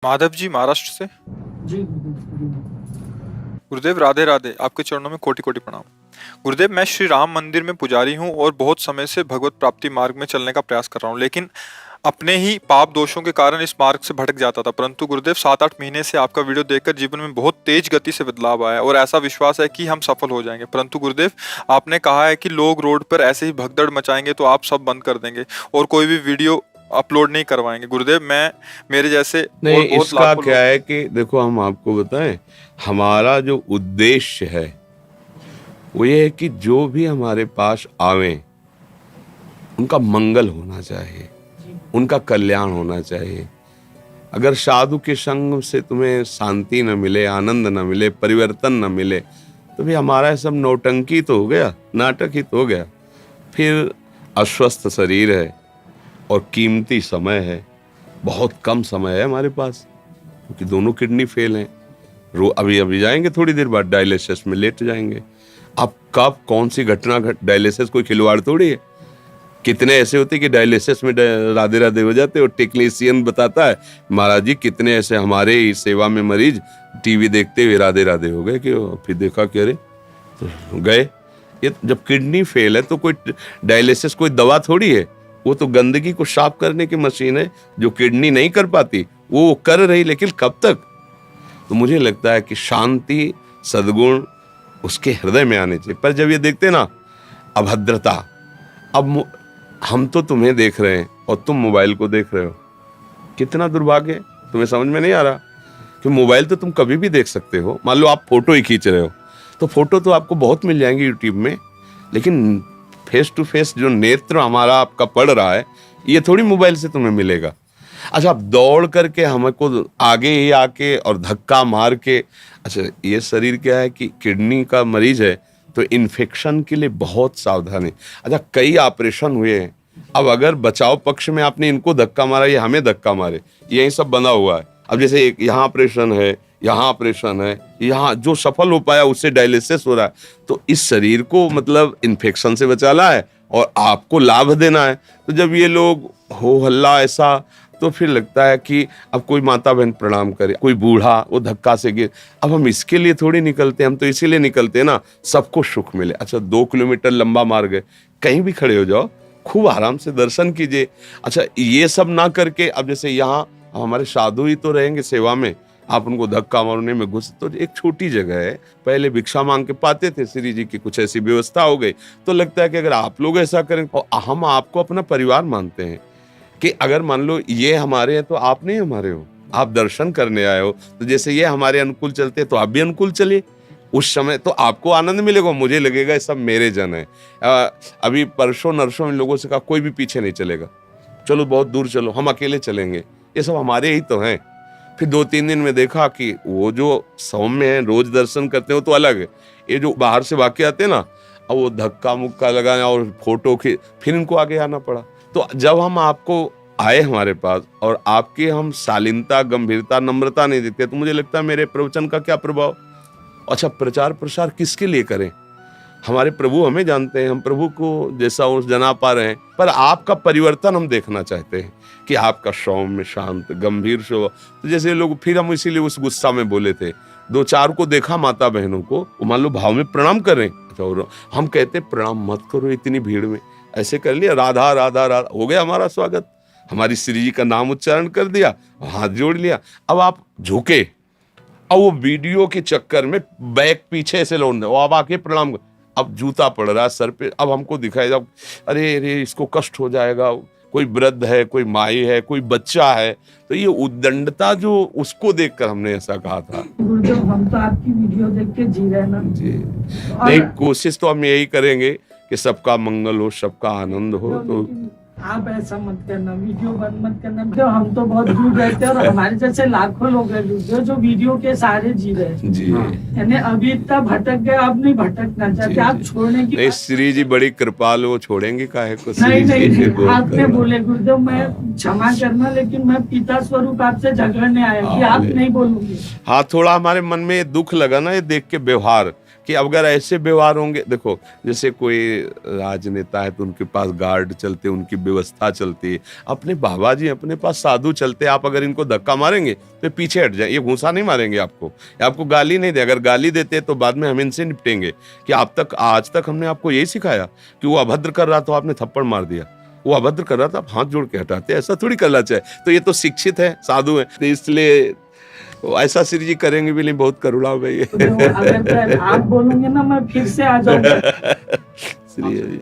माधव जी महाराष्ट्र से। जी। गुरुदेव राधे राधे, आपके चरणों में कोटि कोटि प्रणाम। गुरुदेव, मैं श्री राम मंदिर में पुजारी हूँ और बहुत समय से भगवत प्राप्ति मार्ग में चलने का प्रयास कर रहा हूँ, लेकिन अपने ही पाप दोषों के कारण इस मार्ग से भटक जाता था। परंतु गुरुदेव, 7-8 महीने से आपका वीडियो देखकर जीवन में बहुत तेज गति से बदलाव आया और ऐसा विश्वास है कि हम सफल हो जाएंगे। परंतु गुरुदेव, आपने कहा है कि लोग रोड पर ऐसे ही भगदड़ मचाएंगे तो आप सब बंद कर देंगे और कोई भी वीडियो अपलोड नहीं करवाएंगे। गुरुदेव, मैं मेरे जैसे नहीं, और बहुत इसका लाखों क्या लोग। है कि देखो, हम आपको बताएं, हमारा जो उद्देश्य है वो ये है कि जो भी हमारे पास आवे उनका मंगल होना चाहिए, उनका कल्याण होना चाहिए। अगर साधु के संग से तुम्हें शांति न मिले, आनंद न मिले, परिवर्तन न मिले, तो भी हमारा सब नौटंकी तो हो गया, नाटक ही तो हो गया। फिर अस्वस्थ शरीर है और कीमती समय है, बहुत कम समय है हमारे पास, क्योंकि दोनों किडनी फेल हैं। अभी जाएंगे, थोड़ी देर बाद डायलिसिस में लेट जाएंगे। अब कब कौन सी घटना डायलिसिस कोई खिलवाड़ थोड़ी है। कितने ऐसे होते कि डायलिसिस में राधे राधे हो जाते और टेक्नीशियन बताता है, महाराज जी कितने ऐसे हमारे ही सेवा में मरीज टीवी देखते हुए राधे राधे हो गए, कि फिर देखा कि अरे तो गए। ये जब किडनी फेल है तो कोई डायलिसिस कोई दवा थोड़ी है, वो तो गंदगी को साफ करने की मशीन है। जो किडनी नहीं कर पाती वो कर रही, लेकिन कब तक। तो मुझे लगता है कि शांति, सद्गुण उसके हृदय में आने चाहिए। पर जब ये देखते ना अभद्रता, अब हम तो तुम्हें देख रहे हैं और तुम मोबाइल को देख रहे हो, कितना दुर्भाग्य है। तुम्हें समझ में नहीं आ रहा कि मोबाइल तो तुम कभी भी देख सकते हो। मान लो आप फोटो ही खींच रहे हो तो फोटो तो आपको बहुत मिल जाएंगी यूट्यूब में, लेकिन फेस टू फेस जो नेत्र हमारा आपका पड़ रहा है, ये थोड़ी मोबाइल से तुम्हें मिलेगा। अच्छा, आप दौड़ करके हमको आगे ही आके और धक्का मार के, अच्छा ये शरीर क्या है कि किडनी का मरीज है तो इन्फेक्शन के लिए बहुत सावधान है। अच्छा, कई ऑपरेशन हुए हैं, अब अगर बचाव पक्ष में आपने इनको धक्का मारा, ये हमें धक्का मारे, यही सब बना हुआ है। अब जैसे एक यहाँ ऑपरेशन है, यहाँ ऑपरेशन है, यहाँ जो सफल हो पाया उससे डायलिसिस हो रहा है। तो इस शरीर को मतलब इन्फेक्शन से बचाना है और आपको लाभ देना है। तो जब ये लोग हो हल्ला ऐसा, तो फिर लगता है कि अब कोई माता बहन प्रणाम करे, कोई बूढ़ा वो धक्का से गिर। अब हम इसके लिए थोड़ी निकलते, हम तो इसीलिए निकलते हैं ना, सबको सुख मिले। अच्छा, 2 किलोमीटर लंबा मार्ग है, कहीं भी खड़े हो जाओ, खूब आराम से दर्शन कीजिए। अच्छा, ये सब ना करके, अब जैसे यहाँ हमारे साधु ही तो रहेंगे सेवा में, आप उनको धक्का मारने में घुस, तो एक छोटी जगह है, पहले भिक्षा मांग के पाते थे, श्री जी की कुछ ऐसी व्यवस्था हो गई। तो लगता है कि अगर आप लोग ऐसा करें, और हम आपको अपना परिवार मानते हैं, कि अगर मान लो ये हमारे हैं तो आप नहीं हमारे हो, आप दर्शन करने आए हो, तो जैसे ये हमारे अनुकूल चलते हैं तो आप भी अनुकूल चलिए। उस समय तो आपको आनंद मिलेगा, मुझे लगेगा ये सब मेरे जन है। अभी परसों नरसों इन लोगों से कहा कोई भी पीछे नहीं चलेगा, चलो बहुत दूर चलो, हम अकेले चलेंगे, ये सब हमारे ही तो हैं। फिर 2-3 दिन में देखा कि वो जो सौम्य है, रोज दर्शन करते हो तो अलग है, ये जो बाहर से वाकई आते हैं ना, अब वो धक्का मुक्का लगाना और फोटो के, फिर इनको आगे आना पड़ा। तो जब हम आपको आए हमारे पास और आपके हम शालीनता, गंभीरता, नम्रता नहीं देते, तो मुझे लगता है मेरे प्रवचन का क्या प्रभाव। अच्छा, प्रचार प्रसार किसके लिए करें? हमारे प्रभु हमें जानते हैं, हम प्रभु को जैसा उस जना पा रहे हैं, पर आपका परिवर्तन हम देखना चाहते हैं कि आपका सौम्य, शांत, गंभीर स्वभाव। तो जैसे लोग, फिर हम इसीलिए उस गुस्सा में बोले थे, 2-4 को देखा माता बहनों को, मान लो भाव में प्रणाम कर रहे हैं, तो हम कहते प्रणाम मत करो इतनी भीड़ में, ऐसे कर लिया, राधा राधा राधा, हो गया हमारा स्वागत, हमारी श्री जी का नाम उच्चारण कर दिया, हाथ जोड़ लिया। अब आप झुके, अब वो वीडियो के चक्कर में बैक पीछे से लौट, अब आके प्रणाम, अब जूता पड़ रहा है सर पे, अब हमको दिखाई जब, अरे अरे इसको कष्ट हो जाएगा, कोई वृद्ध है, कोई माई है, कोई बच्चा है, तो ये उद्दंडता जो, उसको देखकर हमने ऐसा कहा था। गुरुदेव, हम तो आपकी वीडियो देख के जी रहे ना जी, नहीं, कोशिश तो हम यही करेंगे कि सबका मंगल हो, सबका आनंद हो। तो आप ऐसा मत करना, वीडियो बंद मत करना। तो हम तो बहुत दूर रहते हैं और हमारे जैसे लाखों लोग हैं जो वीडियो के सहारे जी रहे हैं। जी, यानी अभी इतना भटक गए, अब नहीं भटकना चाहते, आप छोड़ने की नहीं, श्री जी बड़ी कृपाल, वो छोड़ेंगे काहे को। नहीं नहीं, आपने बोले गुरुदेव मैं क्षमा करना, लेकिन मैं पिता स्वरूप आपसे झगड़ने आया कि आप नहीं बोलूंगी। हाँ, थोड़ा हमारे मन में दुख लगा ना ये देख के व्यवहार, कि अगर ऐसे व्यवहार होंगे, देखो जैसे कोई राजनेता है तो उनके पास गार्ड चलते, उनकी व्यवस्था चलती है। अपने बाबा जी अपने पास साधु चलते, आप अगर इनको धक्का मारेंगे तो पीछे हट जाए, ये घूंसा नहीं मारेंगे आपको, आपको गाली नहीं दे। अगर गाली देते तो बाद में हम इनसे निपटेंगे कि आज तक हमने आपको यही सिखाया कि वो अभद्र कर रहा तो आपने थप्पड़ मार दिया, वो अभद्र कर रहा था आप हाथ जोड़ के हटाते, ऐसा थोड़ी करना चाहिए। तो ये तो शिक्षित है, साधु है, तो इसलिए ऐसा श्री जी करेंगे भी नहीं, बहुत करुणा भाई। तो अगर आप बोलोगे ना मैं फिर से आ जाऊंगा। श्री